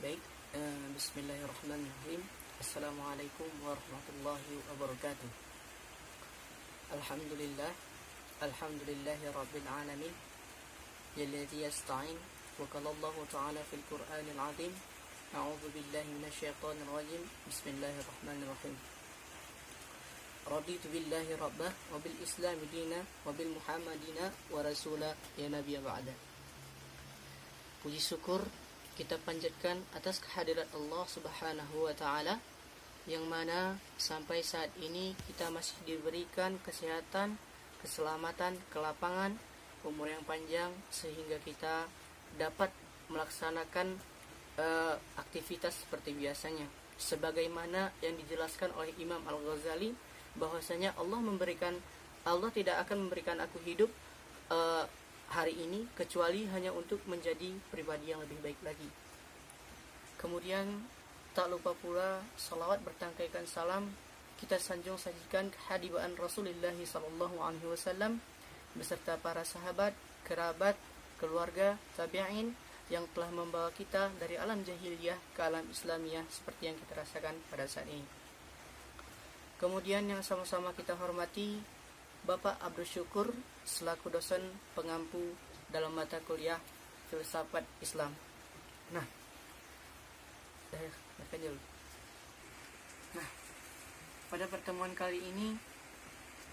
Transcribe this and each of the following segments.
Baik, bismillahirrahmanirrahim. Assalamualaikum warahmatullahi wabarakatuh. Alhamdulillah, alhamdulillahi rabbil alamin. Yalladzi yasta'in wa qala Allah ta'ala fil Qur'anil azim. A'udzu billahi minasyaitonir rajim. Bismillahirrahmanirrahim. Raditu billahi rabbah wa bil islami dina wa bil muhammadina wa rasula ya nabiyya ba'da. Puji syukur kita panjatkan atas kehadirat Allah Subhanahu wa taala yang mana sampai saat ini kita masih diberikan kesehatan, keselamatan, kelapangan, umur yang panjang sehingga kita dapat melaksanakan aktivitas seperti biasanya. Sebagaimana yang dijelaskan oleh Imam Al-Ghazali bahwasanya Allah tidak akan memberikan aku hidup hari ini kecuali hanya untuk menjadi pribadi yang lebih baik lagi. Kemudian tak lupa pula salawat bertangkaikan salam kita sanjung sajikan kehadiran Rasulullah SAW beserta para sahabat, kerabat, keluarga, tabi'in yang telah membawa kita dari alam jahiliyah ke alam Islamiyah seperti yang kita rasakan pada saat ini. Kemudian yang sama-sama kita hormati Bapak Abdul Syukur selaku dosen pengampu dalam mata kuliah Filsafat Islam. Nah, pada pertemuan kali ini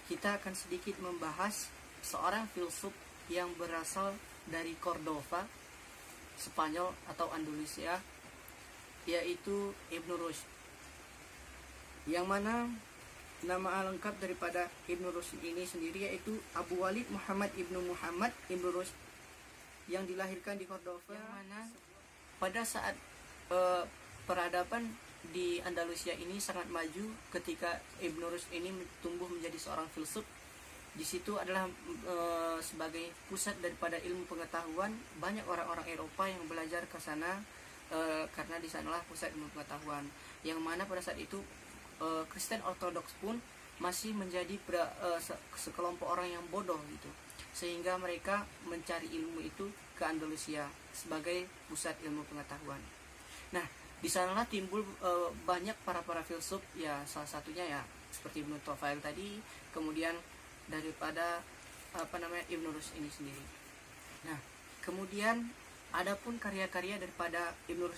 kita akan sedikit membahas seorang filsuf yang berasal dari Cordova, Spanyol atau Andalusia, yaitu Ibnu Rushd. Yang mana nama lengkap daripada Ibnu Rushd ini sendiri yaitu Abu Walid Muhammad Ibnu Muhammad Ibnu Rushd yang dilahirkan di Cordova, yang mana pada saat peradaban di Andalusia ini sangat maju ketika Ibnu Rushd ini tumbuh menjadi seorang filsuf. Di situ adalah sebagai pusat daripada ilmu pengetahuan. Banyak orang-orang Eropa yang belajar ke sana karena di sanalah pusat ilmu pengetahuan. Yang mana pada saat itu Kristen Ortodoks pun masih menjadi sekelompok orang yang bodoh gitu, sehingga mereka mencari ilmu itu ke Andalusia sebagai pusat ilmu pengetahuan. Nah, di sanalah timbul banyak para filsuf, ya salah satunya ya seperti Ibnu Tufail tadi, kemudian daripada Ibnu Rushd ini sendiri. Nah, kemudian adapun karya-karya daripada Ibnu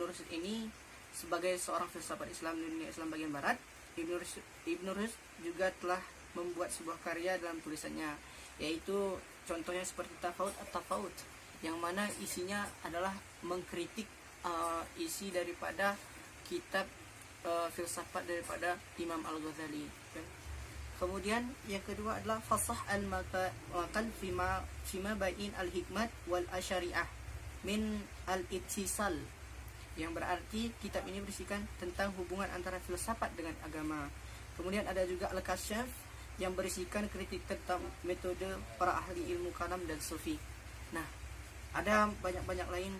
Rushd ini sebagai seorang filsafat Islam di dunia Islam bagian barat, Ibnu Rushd juga telah membuat sebuah karya dalam tulisannya, yaitu contohnya seperti Tafawut, yang mana isinya adalah mengkritik isi daripada kitab filsafat daripada Imam Al-Ghazali. Kemudian yang kedua adalah Fasah al-Maqal fima bain al-hikmat wal asyariah min al-ittisal, yang berarti kitab ini berisikan tentang hubungan antara filsafat dengan agama. Kemudian ada juga Al-Kashaf yang berisikan kritik tentang metode para ahli ilmu kalam dan sufi. Nah, ada banyak-banyak lain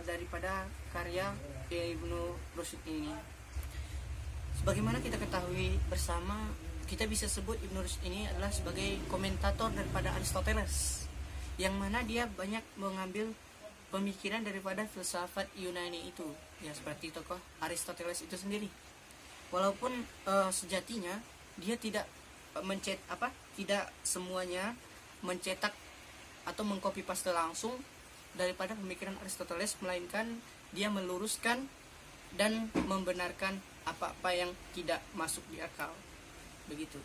daripada karya Ibnu Rushd ini. Sebagaimana kita ketahui bersama, kita bisa sebut Ibnu Rushd ini adalah sebagai komentator daripada Aristoteles, yang mana dia banyak mengambil pemikiran daripada filsafat Yunani itu, ya seperti tokoh Aristoteles itu sendiri. Walaupun sejatinya dia tidak tidak semuanya mencetak atau mengcopy paste langsung daripada pemikiran Aristoteles, melainkan dia meluruskan dan membenarkan apa-apa yang tidak masuk di akal. Begitu.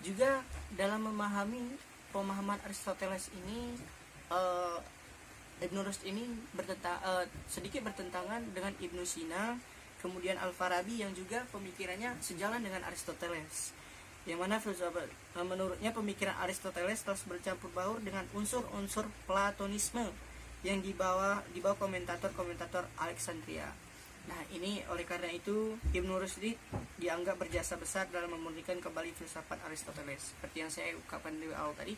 Juga dalam memahami pemahaman Aristoteles ini, Ibnu Rushd ini sedikit bertentangan dengan Ibnu Sina, kemudian Al-Farabi yang juga pemikirannya sejalan dengan Aristoteles. Yang mana menurutnya pemikiran Aristoteles telah bercampur baur dengan unsur-unsur Platonisme yang dibawa komentator Alexandria. Nah, ini oleh karena itu Ibnu Rushd dianggap berjasa besar dalam memulihkan kembali filsafat Aristoteles. Seperti yang saya ungkapkan di awal tadi,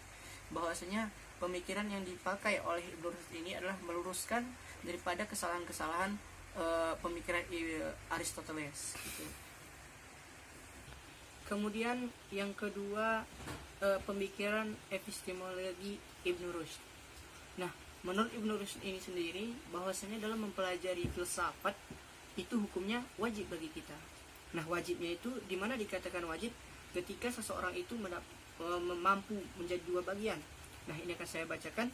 bahwasanya pemikiran yang dipakai oleh Ibnu Rushd ini adalah meluruskan daripada kesalahan-kesalahan pemikiran Aristoteles gitu. Kemudian yang kedua, pemikiran epistemologi Ibnu Rushd. Nah, menurut Ibnu Rushd ini sendiri bahwasanya dalam mempelajari filsafat itu hukumnya wajib bagi kita. Nah, wajibnya itu di mana dikatakan wajib? Ketika seseorang itu mampu menjadi dua bagian. Nah, ini akan saya bacakan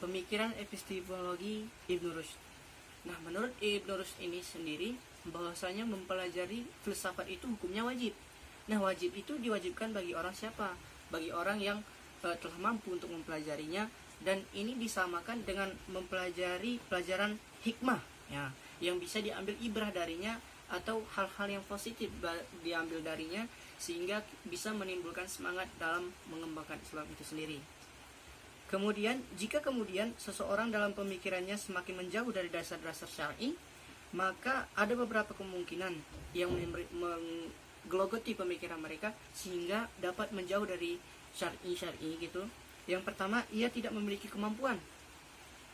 pemikiran epistemologi Ibnu Rushd. Nah, menurut Ibnu Rushd ini sendiri bahwasanya mempelajari filsafat itu hukumnya wajib. Nah, wajib itu diwajibkan bagi orang siapa? Bagi orang yang telah mampu untuk mempelajarinya, dan ini disamakan dengan mempelajari pelajaran hikmah ya, yang bisa diambil ibrah darinya atau hal-hal yang positif diambil darinya, sehingga bisa menimbulkan semangat dalam mengembangkan Islam itu sendiri. Kemudian jika kemudian seseorang dalam pemikirannya semakin menjauh dari dasar-dasar syar'i, maka ada beberapa kemungkinan yang menggelogoti pemikiran mereka sehingga dapat menjauh dari syar'i gitu. Yang pertama, ia tidak memiliki kemampuan.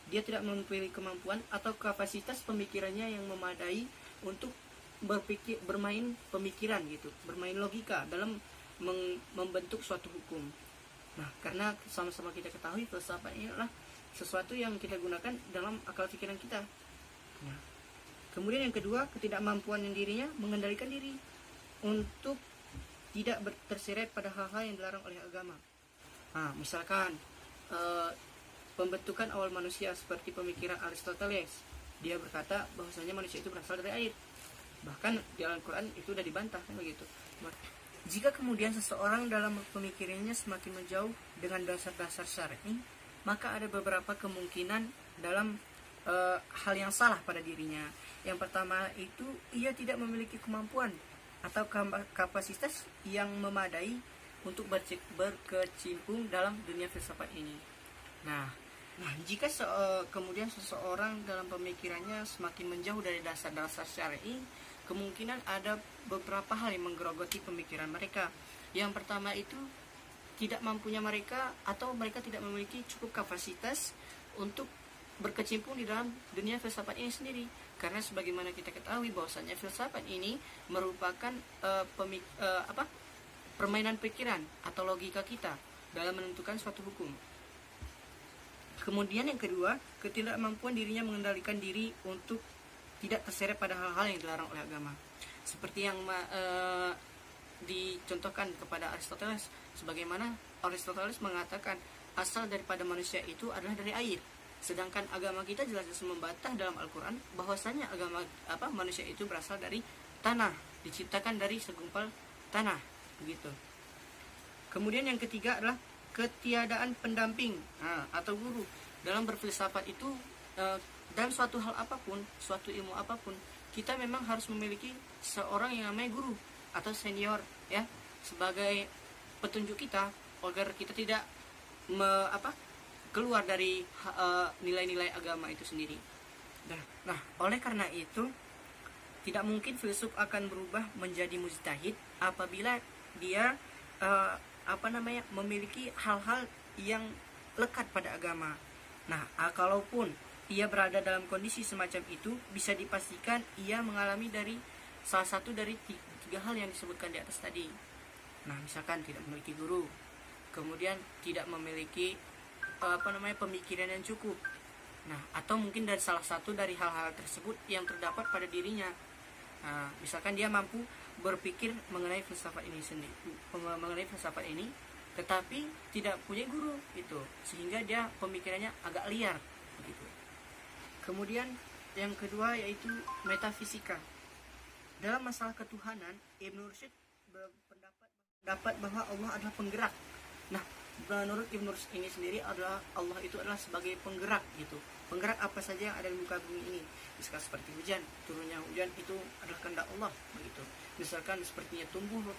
Dia tidak memiliki kemampuan atau kapasitas pemikirannya yang memadai untuk bermain pemikiran gitu, bermain logika dalam membentuk suatu hukum. Nah, karena sama-sama kita ketahui filsafat ini adalah sesuatu yang kita gunakan dalam akal pikiran kita. Nah, kemudian yang kedua, ketidakmampuan yang dirinya mengendalikan diri untuk tidak terseret pada hal-hal yang dilarang oleh agama. Nah, misalkan pembentukan awal manusia seperti pemikiran Aristoteles. Dia berkata bahwasanya manusia itu berasal dari air. Bahkan di Al-Quran itu sudah dibantah kan begitu. Jika kemudian seseorang dalam pemikirannya semakin menjauh dengan dasar-dasar syar'i, maka ada beberapa kemungkinan dalam hal yang salah pada dirinya. Yang pertama itu, ia tidak memiliki kemampuan atau kapasitas yang memadai untuk berkecimpung dalam dunia filsafat ini. Nah, jika kemudian seseorang dalam pemikirannya semakin menjauh dari dasar-dasar syar'i, kemungkinan ada beberapa hal yang menggerogoti pemikiran mereka. Yang pertama itu, tidak mampunya mereka atau mereka tidak memiliki cukup kapasitas untuk berkecimpung di dalam dunia filsafat ini sendiri. Karena sebagaimana kita ketahui bahwasanya filsafat ini merupakan permainan pikiran atau logika kita dalam menentukan suatu hukum. Kemudian yang kedua, ketidakmampuan dirinya mengendalikan diri untuk tidak terseret pada hal-hal yang dilarang oleh agama. Seperti yang dicontohkan kepada Aristoteles, sebagaimana Aristoteles mengatakan asal daripada manusia itu adalah dari air. Sedangkan agama kita jelas-jelas membantah dalam Al-Quran bahwasanya manusia itu berasal dari tanah, diciptakan dari segumpal tanah, begitu. Kemudian yang ketiga adalah ketiadaan pendamping atau guru. Dalam berfilsafat itu dalam suatu hal apapun, suatu ilmu apapun, kita memang harus memiliki seorang yang namanya guru atau senior ya, sebagai petunjuk kita agar kita tidak keluar dari nilai-nilai agama itu sendiri. Nah, oleh karena itu tidak mungkin filsuf akan berubah menjadi mujtahid apabila dia memiliki hal-hal yang lekat pada agama. Nah, kalaupun ia berada dalam kondisi semacam itu, bisa dipastikan ia mengalami dari salah satu dari tiga hal yang disebutkan di atas tadi. Nah, misalkan tidak memiliki guru, kemudian tidak memiliki pemikiran yang cukup. Nah, atau mungkin dari salah satu dari hal-hal tersebut yang terdapat pada dirinya. Nah, misalkan dia mampu berpikir mengenai filsafat ini, tetapi tidak punya guru itu, sehingga dia pemikirannya agak liar begitu. Kemudian yang kedua yaitu metafisika. Dalam masalah ketuhanan, Ibnu Rushd berpendapat bahwa Allah adalah penggerak. Nah, menurut Ibnu Rushd ini sendiri adalah Allah itu adalah sebagai penggerak gitu. Penggerak apa saja yang ada di muka bumi ini. Misalkan seperti hujan, turunnya hujan itu adalah kehendak Allah begitu. Misalkan sepertinya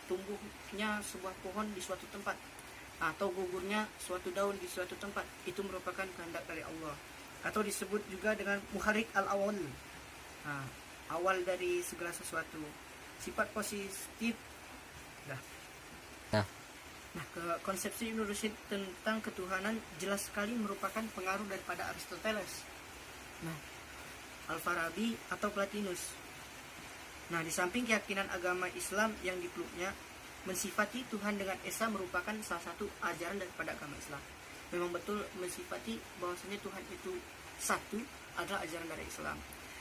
tumbuhnya sebuah pohon di suatu tempat, atau gugurnya suatu daun di suatu tempat, itu merupakan kehendak dari Allah. Atau disebut juga dengan muharrik al-awal. Nah, awal dari segala sesuatu. Sifat positif. Nah, konsepsi Ibnu Rushd tentang ketuhanan jelas sekali merupakan pengaruh daripada Aristoteles, Al-Farabi atau Plotinus. Nah, di samping keyakinan agama Islam yang dipeluknya, mensifati Tuhan dengan esa merupakan salah satu ajaran daripada agama Islam. memang betul mensifati bahwasanya Tuhan itu satu adalah ajaran dari Islam.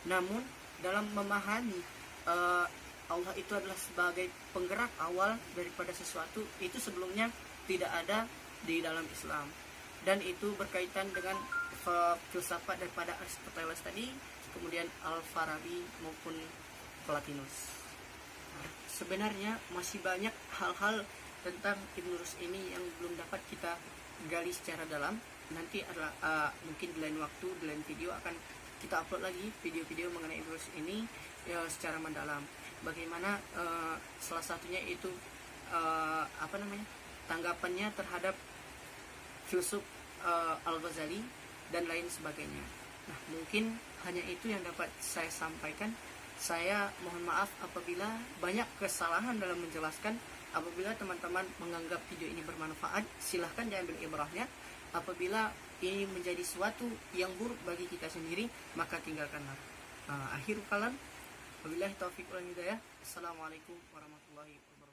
Namun dalam memahami Allah itu adalah sebagai penggerak awal daripada sesuatu, itu sebelumnya tidak ada di dalam Islam, dan itu berkaitan dengan filsafat daripada Aristoteles tadi, kemudian Al-Farabi maupun Plotinus. Nah, sebenarnya masih banyak hal-hal tentang Ibn Rushd ini yang belum dapat kita gali secara dalam. Nanti adalah mungkin di lain waktu, di lain video akan kita upload lagi video-video mengenai Ibn Rushd ini ya, secara mendalam. Bagaimana salah satunya itu tanggapannya terhadap filsuf Al-Ghazali dan lain sebagainya. Nah, mungkin hanya itu yang dapat saya sampaikan. Saya mohon maaf apabila banyak kesalahan dalam menjelaskan. Apabila teman-teman menganggap video ini bermanfaat, silahkan diambil ibrahnya. Apabila ini menjadi suatu yang buruk bagi kita sendiri, maka tinggalkanlah. Akhirul kalam, wabillahi taufiq wal hidayah. Assalamualaikum warahmatullahi wabarakatuh.